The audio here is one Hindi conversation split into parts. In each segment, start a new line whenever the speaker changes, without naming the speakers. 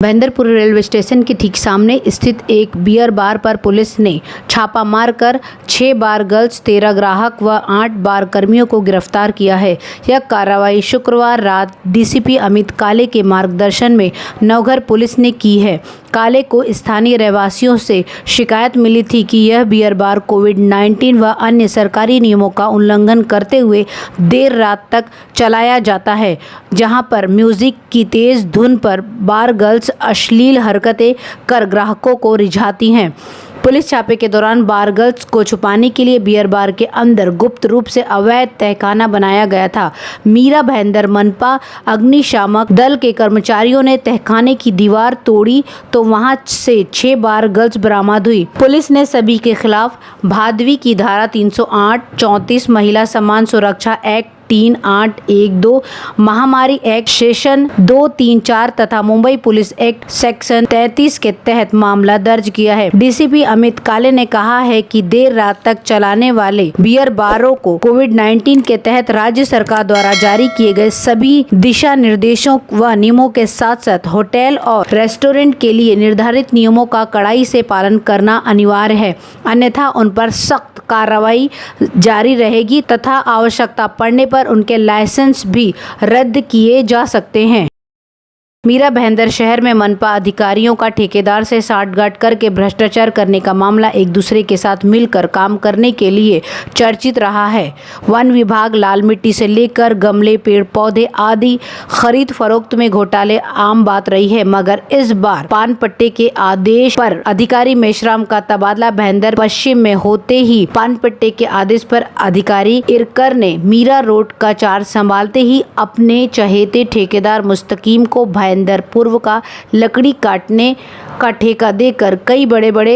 महेंद्रपुर रेलवे स्टेशन के ठीक सामने स्थित एक बियर बार पर पुलिस ने छापा मारकर 6 बार गर्ल्स, 13 ग्राहक व 8 बार कर्मियों को गिरफ्तार किया है। यह कार्रवाई शुक्रवार रात डीसीपी अमित काले के मार्गदर्शन में नवघर पुलिस ने की है। काले को स्थानीय रहवासियों से शिकायत मिली थी कि यह बियर बार कोविड-19 व अन्य सरकारी नियमों का उल्लंघन करते हुए देर रात तक चलाया जाता है, जहां पर म्यूजिक की तेज धुन पर बार गर्ल्स अश्लील हरकतें कर ग्राहकों को रिझाती हैं। पुलिस छापे के दौरान बार गर्ल्स को छुपाने के लिए बियर बार के अंदर गुप्त रूप से अवैध तहखाना बनाया गया था। मीरा भाईंदर मनपा अग्निशामक दल के कर्मचारियों ने तहखाने की दीवार तोड़ी तो वहां से 6 बार गर्ल्स बरामद हुई। पुलिस ने सभी के खिलाफ भादवी की धारा 308, 34 महिला सम्मान सुरक्षा एक्ट 3812, महामारी एक्ट सेक्शन 234 तथा मुंबई पुलिस एक्ट सेक्शन 33 के तहत मामला दर्ज किया है। डीसीपी अमित काले ने कहा है कि देर रात तक चलाने वाले बियर बारों को कोविड-19 के तहत राज्य सरकार द्वारा जारी किए गए सभी दिशा निर्देशों व नियमों के साथ साथ होटल और रेस्टोरेंट के लिए निर्धारित नियमों का कड़ाई से पालन करना अनिवार्य है, अन्यथा उन पर सख्त कार्रवाई जारी रहेगी तथा आवश्यकता पड़ने पर उनके लाइसेंस भी रद्द किए जा सकते हैं। मीरा भाईंदर शहर में मनपा अधिकारियों का ठेकेदार से साठगांठ करके भ्रष्टाचार करने का मामला एक दूसरे के साथ मिलकर काम करने के लिए चर्चित रहा है। वन विभाग लाल मिट्टी से लेकर गमले, पेड़ पौधे आदि खरीद फरोख्त में घोटाले आम बात रही है, मगर इस बार पान पट्टे के आदेश पर अधिकारी मेश्राम का तबादला भाईंदर पश्चिम में होते ही पान पट्टे के आदेश पर अधिकारी इरकर ने मीरा रोड का चार्ज संभालते ही अपने चहेते ठेकेदार मुस्तकीम को भाईंदर पूर्व का लकड़ी काटने का ठेका देकर कई बड़े बड़े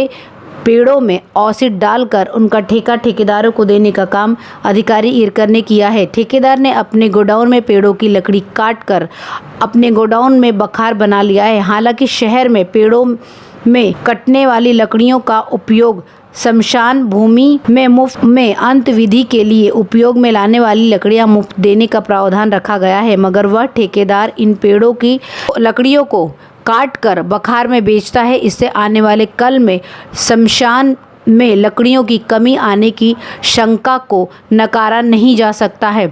पेड़ों में एसिड डालकर उनका ठेका ठेकेदारों को देने का काम अधिकारी इरकर ने किया है। ठेकेदार ने अपने गोडाउन में पेड़ों की लकड़ी काटकर अपने गोडाउन में बखार बना लिया है। हालांकि शहर में पेड़ों में कटने वाली लकड़ियों का उपयोग शमशान भूमि में मुफ्त में अंत विधि के लिए उपयोग में लाने वाली लकड़ियां मुफ्त देने का प्रावधान रखा गया है, मगर वह ठेकेदार इन पेड़ों की लकड़ियों को काट कर बखार में बेचता है। इससे आने वाले कल में शमशान में लकड़ियों की कमी आने की शंका को नकारा नहीं जा सकता है।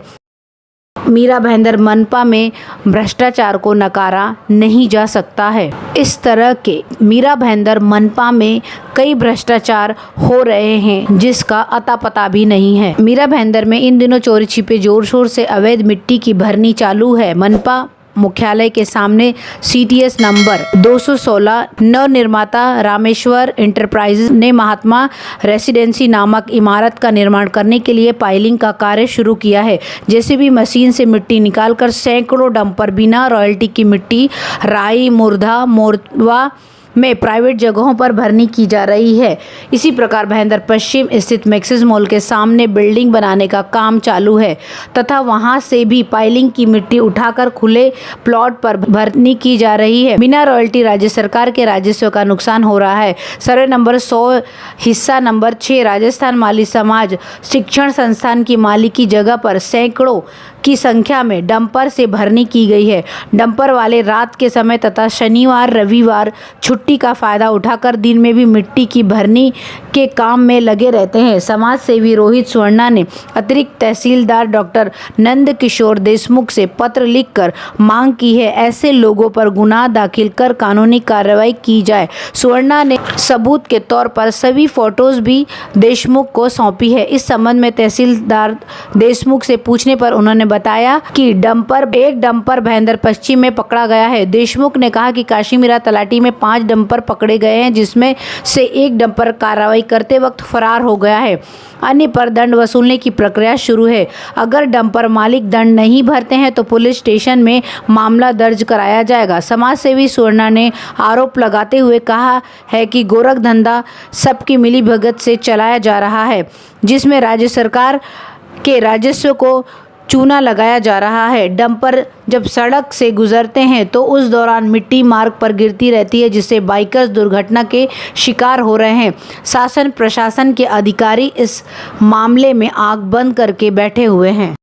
मीरा भाईंदर मनपा में भ्रष्टाचार को नकारा नहीं जा सकता है। इस तरह के मीरा भाईंदर मनपा में कई भ्रष्टाचार हो रहे हैं जिसका अता पता भी नहीं है। मीरा भाईंदर में इन दिनों चोरी छिपे जोर शोर से अवैध मिट्टी की भरनी चालू है। मनपा मुख्यालय के सामने सीटीएस नंबर 216 नवनिर्माता रामेश्वर इंटरप्राइजेज ने महात्मा रेसिडेंसी नामक इमारत का निर्माण करने के लिए पाइलिंग का कार्य शुरू किया है। जेसीबी मशीन से मिट्टी निकालकर सैकड़ों डंपर बिना रॉयल्टी की मिट्टी राई, मुर्दा, मोरवा में प्राइवेट जगहों पर भरनी की जा रही है। इसी प्रकार भाईंदर पश्चिम स्थित मैक्सिस मॉल के सामने बिल्डिंग बनाने का काम चालू है तथा वहां से भी पाइलिंग की मिट्टी उठाकर खुले प्लॉट पर भरनी की जा रही है। बिना रॉयल्टी राज्य सरकार के राजस्व का नुकसान हो रहा है। सर्वे नंबर 100 हिस्सा नंबर 6 राजस्थान माली समाज शिक्षण संस्थान की मालिकी जगह पर सैकड़ों की संख्या में डंपर से भरनी की गई है। डंपर वाले रात के समय तथा शनिवार रविवार छुट्टी का फायदा उठाकर दिन में भी मिट्टी की भरनी के काम में लगे रहते हैं। समाज सेवी रोहित स्वर्णा ने अतिरिक्त तहसीलदार डॉक्टर नंद किशोर देशमुख से पत्र लिखकर मांग की है ऐसे लोगों पर गुनाह दाखिल कर कानूनी कार्रवाई की जाए। स्वर्णा ने सबूत के तौर पर सभी फोटोज भी देशमुख को सौंपी है। इस संबंध में तहसीलदार देशमुख से पूछने पर उन्होंने बताया कि एक डंपर भाईंदर पश्चिम में पकड़ा गया है। देशमुख ने कहा कि काशीमीरा तलाटी में 5 डंपर पकड़े गए हैं, जिसमें से एक डंपर कार्रवाई करते वक्त फरार हो गया है। अन्य पर दंड वसूलने की प्रक्रिया शुरू है। अगर डंपर मालिक दंड नहीं भरते हैं तो पुलिस स्टेशन में मामला दर्ज कराया जाएगा। समाज सेवी स्वर्णा ने आरोप लगाते हुए कहा है कि गोरख धंधा सबकी मिलीभगत से चलाया जा रहा है, जिसमें राज्य सरकार के राजस्व को चूना लगाया जा रहा है। डंपर जब सड़क से गुजरते हैं तो उस दौरान मिट्टी मार्ग पर गिरती रहती है, जिससे बाइकर्स दुर्घटना के शिकार हो रहे हैं। शासन प्रशासन के अधिकारी इस मामले में आंख बंद करके बैठे हुए हैं।